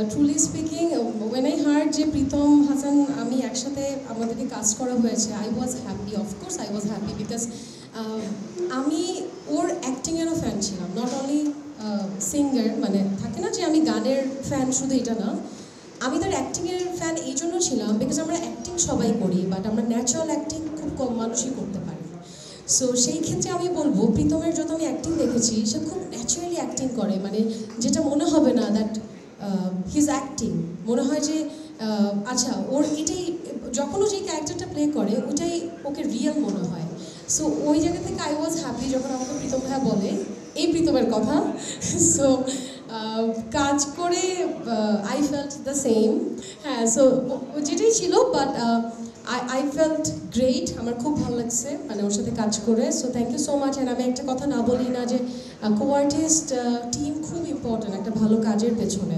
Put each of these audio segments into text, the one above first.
Truly speaking, when I heard যে প্রীতম হাসান আমি একসাথে আমাদেরকে কাজ করা হয়েছে, I was happy. Of course I was happy because আমি ওর অ্যাক্টিংয়েরও ফ্যান ছিলাম, নট অনলি সিঙ্গার, মানে থাকে না যে আমি গানের ফ্যান শুধু এটা না, আমি তার অ্যাক্টিংয়ের ফ্যান এই জন্য ছিলাম বিকজ আমরা অ্যাক্টিং সবাই করি, বাট আমরা ন্যাচারাল অ্যাক্টিং খুব কম মানুষই করতে পারি। সো সেই ক্ষেত্রে আমি বলবো প্রীতমের যত আমি অ্যাক্টিং দেখেছি সে খুব ন্যাচারালি অ্যাক্টিং করে, মানে যেটা মনে হবে না দ্যাট হিজ অ্যাক্টিং, মনে হয় যে আচ্ছা ওর এটাই, যখন ও যে ক্যারেক্টারটা প্লে করে ওটাই ওকে রিয়েল মনে হয়। সো ওই জায়গা থেকে আই ওয়াজ হ্যাপি যখন আমাকে প্রীতম ভাইয়া বলে এই প্রীতমের কথা। সো কাজ করে আই ফেল্ট দ্য সেম, হ্যাঁ। সো যেটাই ছিল, বাট I felt great, আমার খুব ভালো লাগছে মানে ওর সাথে কাজ করে। So thank you so much. And আমি একটা কথা না বলি না যে কো-আর্টিস্ট টিম খুব ইম্পর্ট্যান্ট একটা ভালো কাজের পেছনে।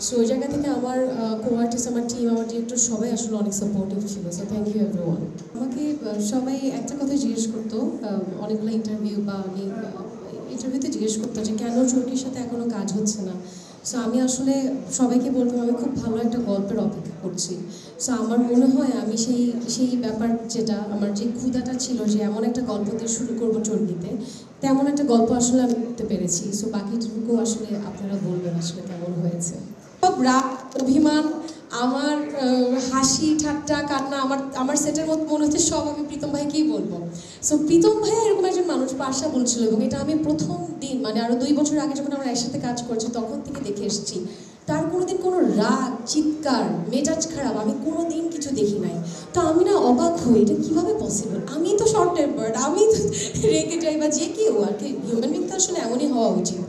সো ওই জায়গা থেকে আমার কো-আর্টিস্ট, আমার টিম, আমার ডিরেক্টর সবাই আসলে অনেক সাপোর্টিভ ছিল। So thank you everyone. আমাকে সবাই একটা কথা জিজ্ঞেস করতো, অনেকগুলো ইন্টারভিউ বা ইন্টারভিউতে জিজ্ঞেস করতো যে কেন চরকির সাথে এখনও কাজ হচ্ছে না। সো আমি আসলে সবাইকে বলতাম আমি খুব ভালো একটা গল্পের অপেক্ষা করছি। সো আমার মনে হয় আমি সেই ব্যাপার, যেটা আমার যে ক্ষুধাটা ছিল যে এমন একটা গল্প দিয়ে শুরু করবো চরকিতে, তেমন একটা গল্প আসলে আমি করতে পেরেছি। সো বাকিটুকু আসলে আপনারা বলবেন আসলে কেমন হয়েছে। সব রাগ, অভিমান, আমার হাসি, ঠাট্টা, কান্না, আমার সেটের মধ্যে মনে হচ্ছে সব আমি প্রীতম ভাইকেই বলবো। সো প্রীতম ভাই এরকম একজন মানুষ, পাশা বলছিল, এবং এটা আমি প্রথম দিন মানে আরও 2 বছর আগে যখন আমরা একসাথে কাজ করছি তখন থেকে দেখে এসেছি। তার কোনোদিন কোনো রাগ, চিৎকার, মেজাজ খারাপ আমি কোনো দিন কিছু দেখি নাই। তো আমি না অবাক হই এটা কীভাবে পসিবল। আমি তো শর্ট টেম্পার্ড, আমি তো রেগে যাই, বা যে কেউ আর কি, হিউম্যান বিং তো আসলে এমনই হওয়া উচিত।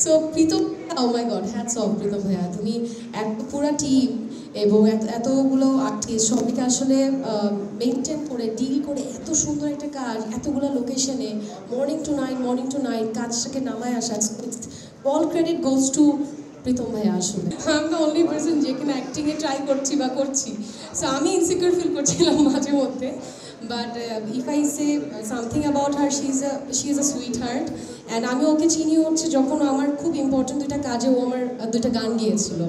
সো প্রীতম, ও মাই গড, হ্যাটস অফ প্রীতম ভাইয়া, তুমি এত পুরা টিম এবং এতগুলো আর্টিস্ট সবাইকে আসলে মেনটেন করে ডিল করে এত সুন্দর একটা কাজ, এতগুলো লোকেশনে মর্নিং টু নাইট কাজটাকে নামায় আসা, all credit goes to Pritam ভাইয়া। আসলে I am the only person যে কিনা অ্যাক্টিংয়ে ট্রাই করছি। সো আমি ইনসিকিউর ফিল করছিলাম মাঝে মধ্যে, but if I say something about her, she is a sweetheart. And আমি ওকে চিনি হচ্ছে যখন আমার খুব ইম্পর্টেন্ট 2টা কাজে ও আমার 2টা গান গিয়েছিল।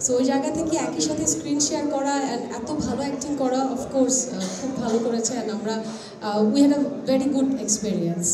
সো ওই জায়গা থেকে একই সাথে স্ক্রিন শেয়ার করা অ্যান্ড এত ভালো অ্যাক্টিং করা, অফকোর্স খুব ভালো করেছে। অ্যান্ড আমরা we had a very good experience.